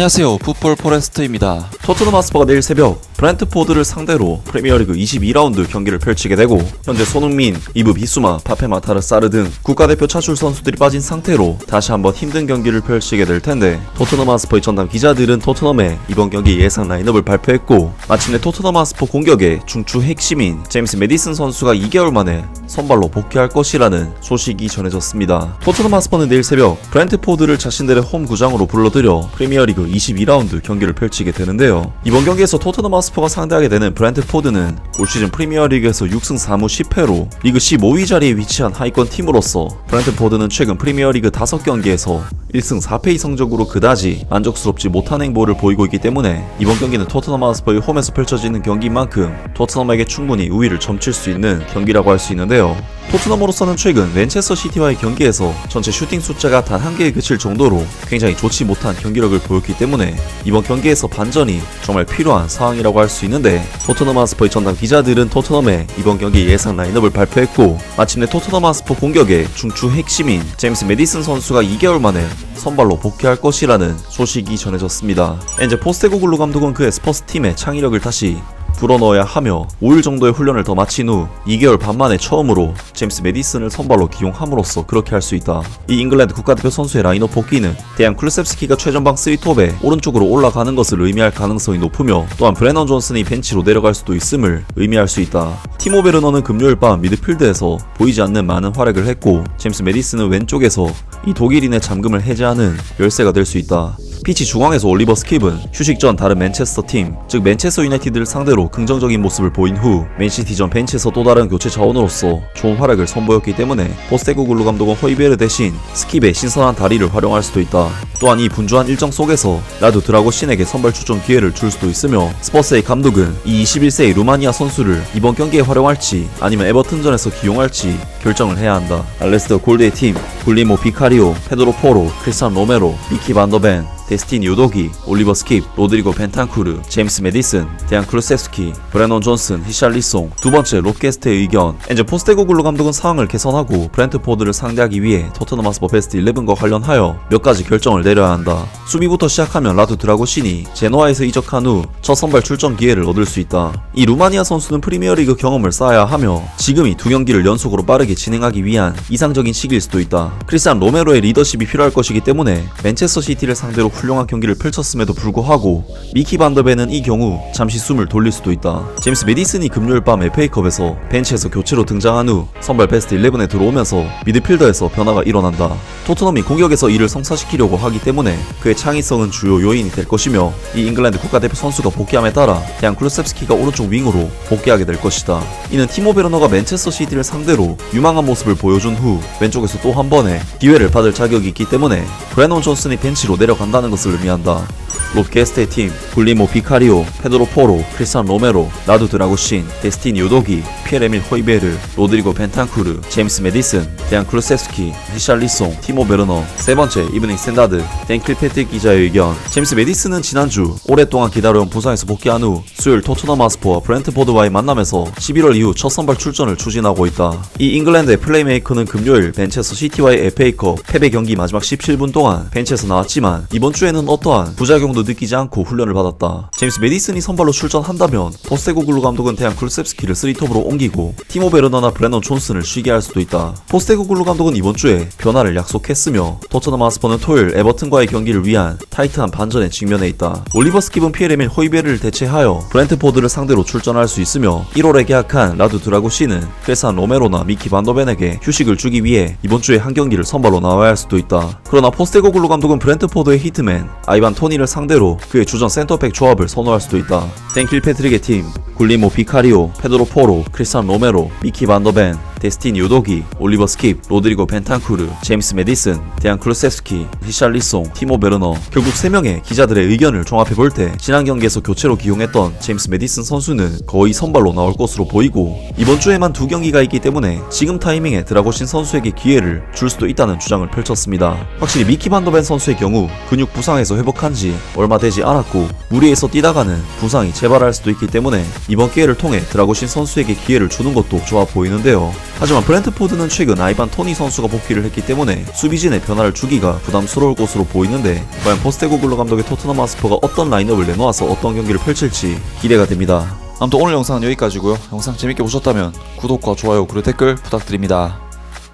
안녕하세요, 풋볼 포레스트입니다. 토트넘 하스퍼가 내일 새벽 브랜트포드를 상대로 프리미어리그 22라운드 경기를 펼치게 되고, 현재 손흥민, 이브 비수마, 파페마타르 사르 등 국가대표 차출 선수들이 빠진 상태로 다시 한번 힘든 경기를 펼치게 될 텐데, 토트넘 하스퍼의 전담 기자들은 토트넘의 이번 경기 예상 라인업을 발표했고, 마침내 토트넘 하스퍼 공격의 중추 핵심인 제임스 메디슨 선수가 2개월 만에 선발로 복귀할 것이라는 소식이 전해졌습니다. 토트넘 하스퍼는 내일 새벽 브랜트포드를 자신들의 홈 구장으로 불러들여 프리미어리그 22라운드 경기를 펼치게 되는데요. 이번 경기에서 토트넘 하스퍼가 상대하게 되는 브랜트포드는 올 시즌 프리미어리그에서 6승 4무 10패로 리그 15위 자리에 위치한 하위권 팀으로서, 브랜트포드는 최근 프리미어리그 5경기에서 1승 4패의 성적으로 그다지 만족스럽지 못한 행보를 보이고 있기 때문에 이번 경기는 토트넘 하스퍼의 홈에서 펼쳐지는 경기인 만큼 토트넘에게 충분히 우위를 점칠 수 있는 경기라고 할 수 있는데요. 토트넘으로서는 최근 맨체스터 시티와의 경기에서 전체 슈팅 숫자가 단 한 개에 그칠 정도로 굉장히 좋지 못한 경기력을 보였기 때문에 이번 경기에서 반전이 정말 필요한 상황이라고 할 수 있는데, 토트넘 하스퍼의 전담 기자들은 토트넘의 이번 경기 예상 라인업을 발표했고, 마침내 토트넘 하스퍼 공격의 중추 핵심인 제임스 메디슨 선수가 2개월 만에 선발로 복귀할 것이라는 소식이 전해졌습니다. 엔제 포스테코글루 감독은 그의 스퍼스 팀의 창의력을 다시 불어넣어야 하며 5일 정도의 훈련을 더 마친 후 2개월 반 만에 처음으로 제임스 메디슨을 선발로 기용함으로써 그렇게 할 수 있다. 이 잉글랜드 국가대표 선수의 라인업 복귀는 데안 쿨셉스키가 최전방 3톱에 오른쪽으로 올라가는 것을 의미할 가능성이 높으며, 또한 브레넌 존슨이 벤치로 내려갈 수도 있음을 의미할 수 있다. 티모 베르너는 금요일 밤 미드필드에서 보이지 않는 많은 활약을 했고, 제임스 메디슨은 왼쪽에서 이 독일인의 잠금을 해제하는 열쇠가 될 수 있다. 피치 중앙에서 올리버 스킵은 휴식 전 다른 맨체스터 팀, 즉 맨체스터 유나이티드를 상대로 긍정적인 모습을 보인 후 맨시티전 벤치에서 또 다른 교체 자원으로서 좋은 활약을 선보였기 때문에 포스테코글루 감독은 호이베르 대신 스킵의 신선한 다리를 활용할 수도 있다. 또한 이 분주한 일정 속에서 라두 드라고신에게 선발 출전 기회를 줄 수도 있으며, 스퍼스의 감독은 이 21세의 루마니아 선수를 이번 경기에 활용할지 아니면 에버튼전에서 기용할지 결정을 해야 한다. 알레스터 골드의 팀, 굴리모 비카리오, 페드로 포로, 크리스찬 로메로, 미키 반더벤, 데스틴 유도기, 올리버 스킵, 로드리고 벤탄쿠르, 제임스 메디슨, 데안 쿨셉스키, 브레넌 존슨, 히샬리송. 두 번째, 롭게스트의 의견. 엔제 포스테코글루 감독은 상황을 개선하고 브랜트포드를 상대하기 위해 토트넘 하스퍼 베스트 11과 관련하여 몇 가지 결정을 내려야 한다. 수비부터 시작하면 라두 드라고신이 제노아에서 이적한 후 첫 선발 출전 기회를 얻을 수 있다. 이 루마니아 선수는 프리미어리그 경험을 쌓아야 하며 지금이 두 경기를 연속으로 빠르게 진행하기 위한 이상적인 시기일 수도 있다. 크리스찬 로메로의 리더십이 필요할 것이기 때문에 맨체스터 시티를 상대로 훌륭한 경기를 펼쳤음에도 불구하고 미키 반더벤은 이 경우 잠시 숨을 돌릴 수도 있다. 제임스 메디슨이 금요일 밤 FA컵에서 벤치에서 교체로 등장한 후 선발 베스트 11에 들어오면서 미드필더에서 변화가 일어난다. 토트넘이 공격에서 이를 성사시키려고 하기 때문에 그의 창의성은 주요 요인이 될 것이며, 이 잉글랜드 국가대표 선수가 복귀함에 따라 데안 쿨셉스키가 오른쪽 윙으로 복귀하게 될 것이다. 이는 티모 베르너가 맨체스터 시티를 상대로 유망한 모습을 보여준 후 왼쪽에서 또 한 번의 기회를 받을 자격이 있기 때문에 브레넌 존슨이 벤치로 내려간다는 것을 의미한다. 롭게스트의 팀, 굴리모 비카리오, 페드로 포로, 크리스찬 로메로, 라두 드라고신, 데스틴 유도기, 피에르 에밀 호이베르, 로드리고 벤탄쿠르, 제임스 메디슨, 데안 쿨셉스키, 히샬리송, 티모 베르너. 세 번째, 이브닝 스탠다드, 댄 킬패트릭 기자의 의견. 제임스 메디슨은 지난주 오랫동안 기다려온 부상에서 복귀한 후 수요일 토트넘 하스퍼와 브랜트포드와의 만남에서 11월 이후 첫 선발 출전을 추진하고 있다. 이 잉글랜드의 플레이메이커는 금요일 맨체스터 시티와의 FA컵 패배 경기 마지막 17분 동안 벤치에서 나왔지만 이번 주에는 어떠한 부작용도 느끼지 않고 훈련을 받았다. 제임스 메디슨이 선발로 출전한다면 포스테코글루 감독은 데안 쿨셉스키를 3톱으로 옮기고 티모 베르너나 브레넌 존슨을 쉬게 할 수도 있다. 포스테코글루 감독은 이번 주에 변화를 약속했으며 토트넘 하스퍼는 토요일 에버튼과의 경기를 위한 타이트한 반전에 직면해 있다. 올리버 스킵은 피에르 에밀 호이베르를 대체하여 브랜트포드를 상대로 출전할 수 있으며, 1월에 계약한 라두 드라고신은 크레산 로메로나 미키 반더벤에게 휴식을 주기 위해 이번 주에 한 경기를 선발로 나와야 할 수도 있다. 그러나 포스테코글루 감독은 브랜트포드의 히트맨 아이반 토니를 상대로 그의 주전 센터백 조합을 선호할 수도 있다. 댄 킬패트릭의 팀, 굴리모 비카리오, 페드로 포로, 크리스찬 로메로, 미키 반더벤, 데스틴 유도기, 올리버 스킵, 로드리고 벤탄쿠르, 제임스 메디슨, 데안 쿨셉스키, 히샬리송, 티모 베르너. 결국 3명의 기자들의 의견을 종합해볼 때 지난 경기에서 교체로 기용했던 제임스 메디슨 선수는 거의 선발로 나올 것으로 보이고, 이번 주에만 2경기가 있기 때문에 지금 타이밍에 드라고신 선수에게 기회를 줄 수도 있다는 주장을 펼쳤습니다. 확실히 미키 반더벤 선수의 경우 근육 부상에서 회복한 지 얼마 되지 않았고 무리해서 뛰다가는 부상이 재발할 수도 있기 때문에 이번 기회를 통해 드라고신 선수에게 기회를 주는 것도 좋아 보이는데요. 하지만 브랜트포드는 최근 아이반 토니 선수가 복귀를 했기 때문에 수비진의 변화를 주기가 부담스러울 것으로 보이는데 과연 포스테코글로 감독의 토트넘 하스퍼가 어떤 라인업을 내놓아서 어떤 경기를 펼칠지 기대가 됩니다. 아무튼 오늘 영상은 여기까지고요. 영상 재밌게 보셨다면 구독과 좋아요 그리고 댓글 부탁드립니다.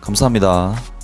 감사합니다.